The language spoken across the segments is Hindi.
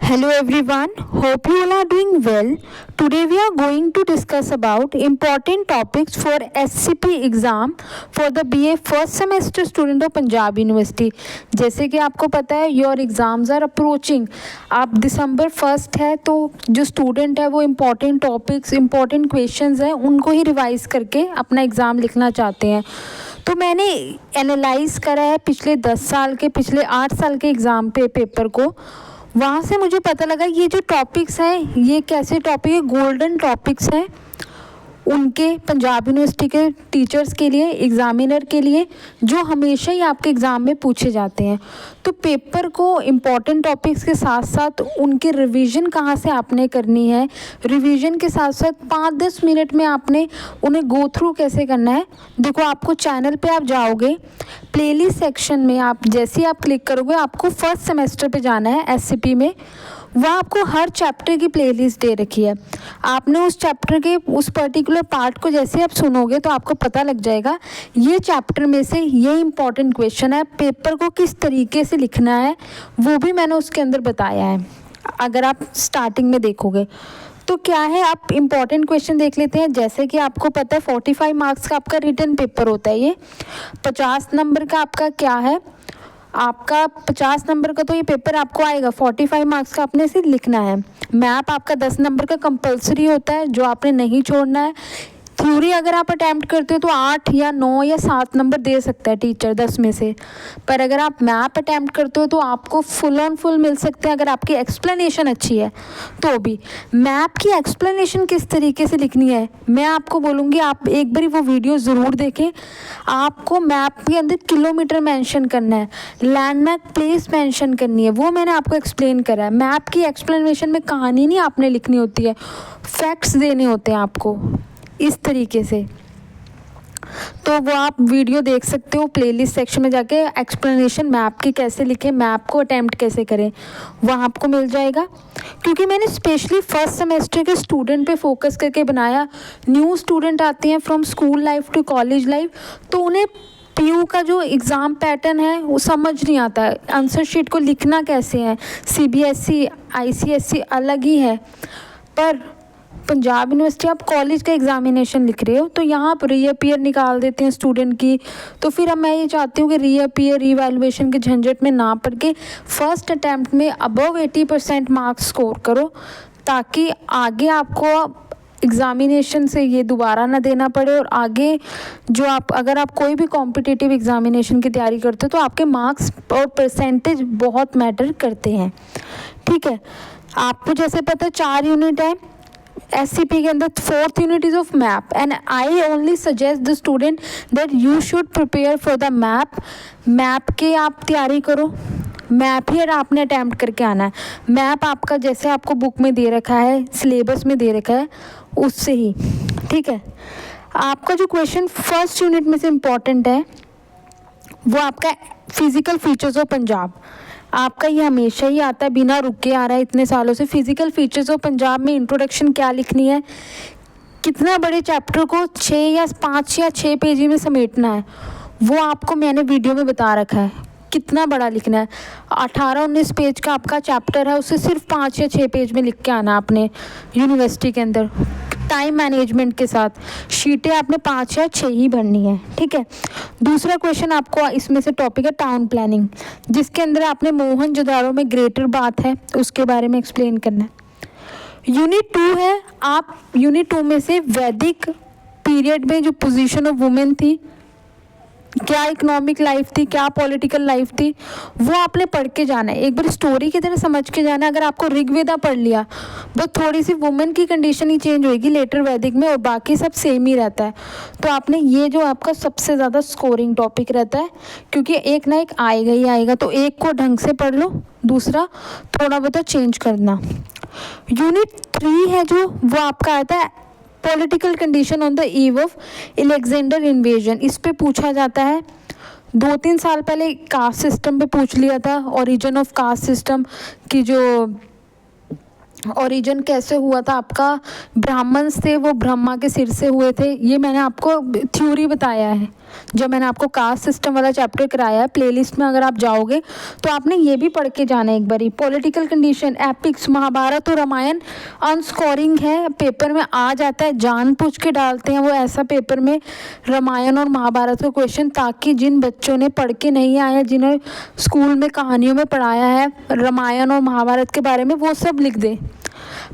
Hello everyone, hope you all are doing well. Today we are going to discuss about important topics for SCP exam for the BA first semester student of Punjab University. जैसे कि आपको पता है your exams are approaching. आप दिसंबर 1 है तो जो स्टूडेंट है वो important topics, important questions हैं उनको ही रिवाइज करके अपना एग्ज़ाम लिखना चाहते हैं. तो मैंने एनालाइज करा है पिछले 10 साल के, पिछले 8 साल के एग्ज़ाम पेपर को. वहाँ से मुझे पता लगा ये जो टॉपिक्स हैं ये कैसे टॉपिक है, गोल्डन टॉपिक्स हैं उनके पंजाब यूनिवर्सिटी के टीचर्स के लिए, एग्ज़ामिनर के लिए, जो हमेशा ही आपके एग्ज़ाम में पूछे जाते हैं. तो पेपर को इम्पॉर्टेंट टॉपिक्स के साथ साथ उनकी रिवीजन कहाँ से आपने करनी है, रिवीजन के साथ साथ 5-10 मिनट में आपने उन्हें गो थ्रू कैसे करना है. देखो, आपको चैनल पे आप जाओगे, प्लेलिस्ट सेक्शन में आप जैसे ही आप क्लिक करोगे आपको फर्स्ट सेमेस्टर पे जाना है एससीपी में. वहाँ आपको हर चैप्टर की प्लेलिस्ट दे रखी है. आपने उस चैप्टर के उस पर्टिकुलर पार्ट को जैसे आप सुनोगे तो आपको पता लग जाएगा ये चैप्टर में से ये इम्पॉर्टेंट क्वेश्चन है. पेपर को किस तरीके से लिखना है वो भी मैंने उसके अंदर बताया है. अगर आप स्टार्टिंग में देखोगे तो क्या है, आप इम्पॉर्टेंट क्वेश्चन देख लेते हैं. जैसे कि आपको पता है 45 मार्क्स का आपका रिटन पेपर होता है. ये 50 नंबर का आपका क्या है, आपका 50 नंबर का तो ये पेपर आपको आएगा. 45 मार्क्स का आपने सिर्फ लिखना है. मैप आपका 10 नंबर का कंपलसरी होता है जो आपने नहीं छोड़ना है. थ्योरी अगर आप अटैम्प्ट करते हो तो 8 या 9 या 7 नंबर दे सकता है टीचर 10 में से. पर अगर आप मैप अटैम्प्ट करते हो तो आपको फुल ऑन फुल मिल सकते हैं अगर आपकी एक्सप्लेनेशन अच्छी है तो भी. मैप की एक्सप्लेनेशन किस तरीके से लिखनी है मैं आपको बोलूँगी, आप एक बार वो वीडियो ज़रूर देखें. आपको मैप के अंदर किलोमीटर मेंशन करना है, लैंडमार्क प्लेस मेंशन करनी है, वो मैंने आपको एक्सप्लेन करा है. मैप की एक्सप्लेनेशन में कहानी नहीं आपने लिखनी होती है, फैक्ट्स देने होते हैं आपको इस तरीके से. तो वो आप वीडियो देख सकते हो प्लेलिस्ट सेक्शन में जाके. एक्सप्लेनेशन मैप की कैसे लिखें, मैप को अटैम्प्ट कैसे करें, वहाँ आपको मिल जाएगा. क्योंकि मैंने स्पेशली फर्स्ट सेमेस्टर के स्टूडेंट पे फोकस करके बनाया. न्यू स्टूडेंट आते हैं from school life to college life, तो उन्हें पीयू का जो एग्ज़ाम पैटर्न है वो समझ नहीं आता है. आंसर शीट को लिखना कैसे है, सीबीएसई आईसीएसई अलग ही है. पर पंजाब यूनिवर्सिटी आप कॉलेज का एग्जामिनेशन लिख रहे हो तो यहाँ पर रीअपियर निकाल देते हैं स्टूडेंट की. तो फिर अब मैं ये चाहती हूँ कि रीअपियर रीवैल्यूएशन के झंझट में ना पड़ के फर्स्ट अटैम्प्ट में अबव 80% मार्क्स स्कोर करो, ताकि आगे आपको एग्ज़ामिनेशन से ये दोबारा ना देना पड़े. और आगे जो आप अगर आप कोई भी कॉम्पिटिटिव एग्ज़ामिनेशन की तैयारी करते हो तो आपके मार्क्स और परसेंटेज बहुत मैटर करते हैं. ठीक है, आपको जैसे पता है 4 यूनिट है SCP के अंदर. 4th unit is of map and I only suggest the student that you should prepare for the map. Map के आप तैयारी करो, मैप ही आपने अटैम्प्ट करके आना है. मैप आपका जैसे आपको बुक में दे रखा है, सिलेबस में दे रखा है, उससे ही. ठीक है, आपका जो क्वेश्चन फर्स्ट यूनिट में से इम्पॉर्टेंट है वो आपका फिजिकल फीचर्स ऑफ पंजाब. आपका ये हमेशा ही आता है, बिना रुके आ रहा है इतने सालों से. फिजिकल फीचर्स ऑफ पंजाब में इंट्रोडक्शन क्या लिखनी है, कितना बड़े चैप्टर को 6 या 5 या 6 पेज में समेटना है, वो आपको मैंने वीडियो में बता रखा है. कितना बड़ा लिखना है, 18-19 पेज का आपका चैप्टर है, उसे सिर्फ 5 या 6 पेज में लिख के आना आपने यूनिवर्सिटी के अंदर. टाइम मैनेजमेंट के साथ शीटें आपने 5 या 6 ही भरनी है. ठीक है, दूसरा क्वेश्चन आपको इसमें से टॉपिक है टाउन प्लानिंग, जिसके अंदर आपने मोहनजोदाड़ो में ग्रेटर बात है उसके बारे में एक्सप्लेन करना है. यूनिट 2 है, आप यूनिट 2 में से वैदिक पीरियड में जो पोजीशन ऑफ वुमेन थी, क्या इकोनॉमिक लाइफ थी, क्या पॉलिटिकल लाइफ थी, वो आपने पढ़ के जाना है. एक बार स्टोरी की तरह समझ के जाना है. अगर आपको ऋग्वेदा पढ़ लिया वो थोड़ी सी वुमेन की कंडीशन ही चेंज होगी लेटर वैदिक में, और बाकी सब सेम ही रहता है. तो आपने ये जो आपका सबसे ज़्यादा स्कोरिंग टॉपिक रहता है, क्योंकि एक ना एक आएगा ही आएगा, तो एक को ढंग से पढ़ लो, दूसरा थोड़ा बहुत चेंज करना. यूनिट 3 है जो वो आपका आता है political condition on the eve of Alexander invasion. इस पे पूछा जाता है. 2-3 साल पहले कास्ट सिस्टम पे पूछ लिया था, ओरिजिन ऑफ कास्ट सिस्टम की जो ओरिजिन कैसे हुआ था आपका, ब्राह्मण थे वो ब्रह्मा के सिर से हुए थे, ये मैंने आपको थ्योरी बताया है जब मैंने आपको कास्ट सिस्टम वाला चैप्टर कराया है। प्लेलिस्ट में अगर आप जाओगे तो आपने ये भी पढ़ के जाना है एक बारी। पॉलिटिकल कंडीशन, एपिक्स, महाभारत और रामायण अनस्कोरिंग है, पेपर में आ जाता है, जानबूझ के डालते हैं वो ऐसा पेपर में रामायण और महाभारत का क्वेश्चन, ताकि जिन बच्चों ने पढ़ के नहीं आया, जिन्हें स्कूल में कहानियों में पढ़ाया है रामायण और महाभारत के बारे में, वो सब लिख दे।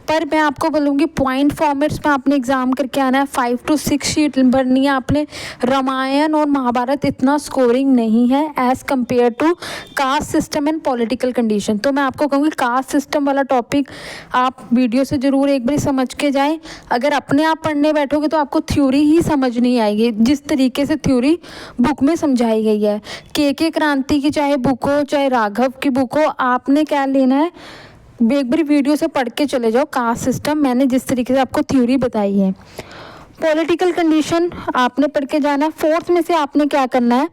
पर मैं आपको बोलूँगी पॉइंट फॉर्मेट्स में आपने एग्ज़ाम करके आना है, 5 to 6 शीट भरनी है आपने। रामायण और महाभारत इतना स्कोरिंग नहीं है as compared to caste system and political condition. तो मैं आपको कहूँगी कास्ट सिस्टम वाला टॉपिक आप वीडियो से ज़रूर एक बार समझ के जाएं। अगर अपने आप पढ़ने बैठोगे तो आपको थ्योरी ही समझ नहीं आएगी, जिस तरीके से थ्योरी बुक में समझाई गई है। के क्रांति की चाहे बुक हो, चाहे राघव की बुक हो, आपने क्या लेना है, एक बार वीडियो से पढ़ के चले जाओ कास्ट सिस्टम, मैंने जिस तरीके से आपको थ्योरी बताई है। पॉलिटिकल कंडीशन आपने पढ़ के जाना है। फोर्थ में से आपने क्या करना है,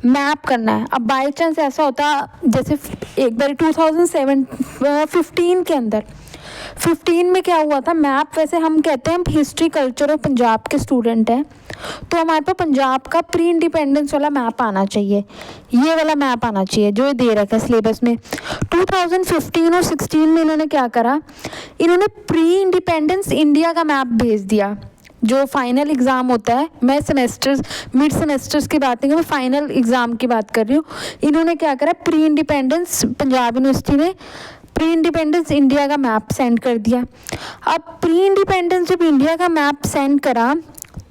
मैप करना है। अब बाई चांस ऐसा होता जैसे एक बार 2015 के अंदर 15 में क्या हुआ था, मैप, वैसे हम कहते हैं हम हिस्ट्री कल्चर और पंजाब के स्टूडेंट हैं, तो हमारे पास पंजाब का प्री इंडिपेंडेंस वाला मैप आना चाहिए, ये वाला मैप आना चाहिए जो दे रखा है सिलेबस में। 2015 और 16 में इन्होंने क्या करा, इन्होंने प्री इंडिपेंडेंस इंडिया का मैप भेज दिया। जो फाइनल एग्ज़ाम होता है, मैं सेमेस्टर्स मिड सेमेस्टर्स की बात नहीं कर, मैं फाइनल एग्ज़ाम की बात कर रही हूँ। इन्होंने क्या करा, प्री इंडिपेंडेंस पंजाब यूनिवर्सिटी ने प्री इंडिपेंडेंस इंडिया का मैप सेंड कर दिया। अब प्री इंडिपेंडेंस जब इंडिया का मैप सेंड करा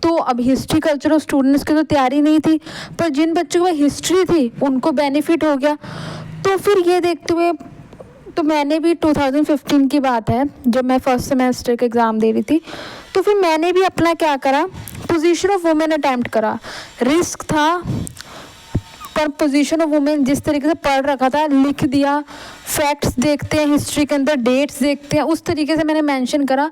तो अब हिस्ट्री कल्चरल स्टूडेंट्स की तो तैयारी नहीं थी, पर जिन बच्चों को हिस्ट्री थी उनको बेनिफिट हो गया। तो फिर ये देखते हुए तो मैंने भी 2015 की बात है जब मैं फर्स्ट सेमेस्टर का एग्ज़ाम दे रही थी, तो फिर मैंने भी अपना क्या करा, पोजीशन ऑफ वुमेन अटैम्प्ट करा। रिस्क था पर पोजीशन ऑफ वुमेन जिस तरीके से पढ़ रखा था, लिख दिया, फैक्ट्स देखते हैं हिस्ट्री के अंदर, डेट्स देखते हैं, उस तरीके से मैंने मेंशन करा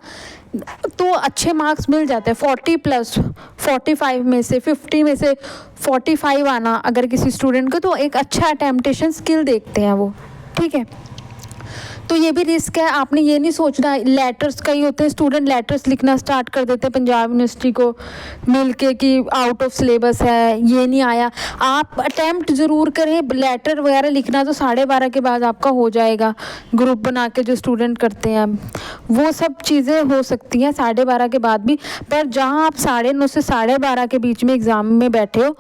तो अच्छे मार्क्स मिल जाते हैं। 40 प्लस 45 में से 50 में से 45 आना अगर किसी स्टूडेंट को, तो एक अच्छा अटेम्प्टेशन स्किल देखते हैं वो, ठीक है। तो ये भी रिस्क है, आपने ये नहीं सोचना। लेटर्स कई होते हैं, स्टूडेंट लेटर्स लिखना स्टार्ट कर देते हैं पंजाब यूनिवर्सिटी को मिल के कि आउट ऑफ सिलेबस है, ये नहीं आया। आप अटैम्प्ट ज़रूर करें, लेटर वगैरह लिखना तो 12:30 के बाद आपका हो जाएगा, ग्रुप बना के जो स्टूडेंट करते हैं वो सब चीज़ें हो सकती हैं 12:30 के बाद भी। पर जहाँ आप 9:30 से 12:30 के बीच में एग्ज़ाम में बैठे हो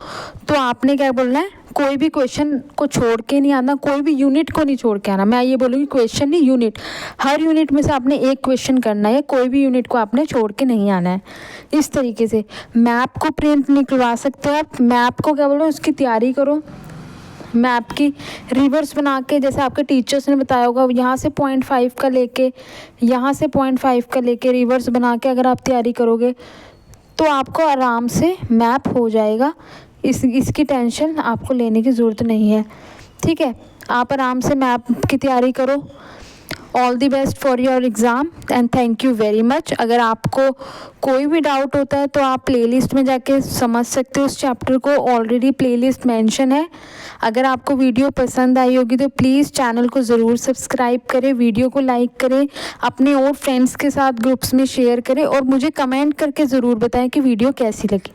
तो आपने क्या बोलना है, कोई भी क्वेश्चन को छोड़ के नहीं आना, कोई भी यूनिट को नहीं छोड़ के आना। मैं ये बोलूँगी क्वेश्चन नहीं, यूनिट, हर यूनिट में से आपने एक क्वेश्चन करना है, कोई भी यूनिट को आपने छोड़ के नहीं आना है। इस तरीके से मैप को प्रिंट निकलवा सकते हो आप, मैप को क्या बोलो उसकी तैयारी करो, मैप की रिवर्स बना के, जैसे आपके टीचर्स ने बताया होगा, यहाँ से 0.5 का लेके, यहाँ से 0.5 का लेके रिवर्स बना के अगर आप तैयारी करोगे तो आपको आराम से मैप हो जाएगा। इसकी टेंशन आपको लेने की ज़रूरत नहीं है, ठीक है। आप आराम से मैप की तैयारी करो। All the best for your exam and thank you very much. अगर आपको कोई भी डाउट होता है तो आप प्लेलिस्ट में जाके समझ सकते हो उस चैप्टर को, ऑलरेडी प्लेलिस्ट मेंशन है। अगर आपको वीडियो पसंद आई होगी तो प्लीज़ चैनल को ज़रूर सब्सक्राइब करें, वीडियो को लाइक करें, अपने और फ्रेंड्स के साथ ग्रुप्स में शेयर करें और मुझे कमेंट करके ज़रूर बताएं कि वीडियो कैसी लगी।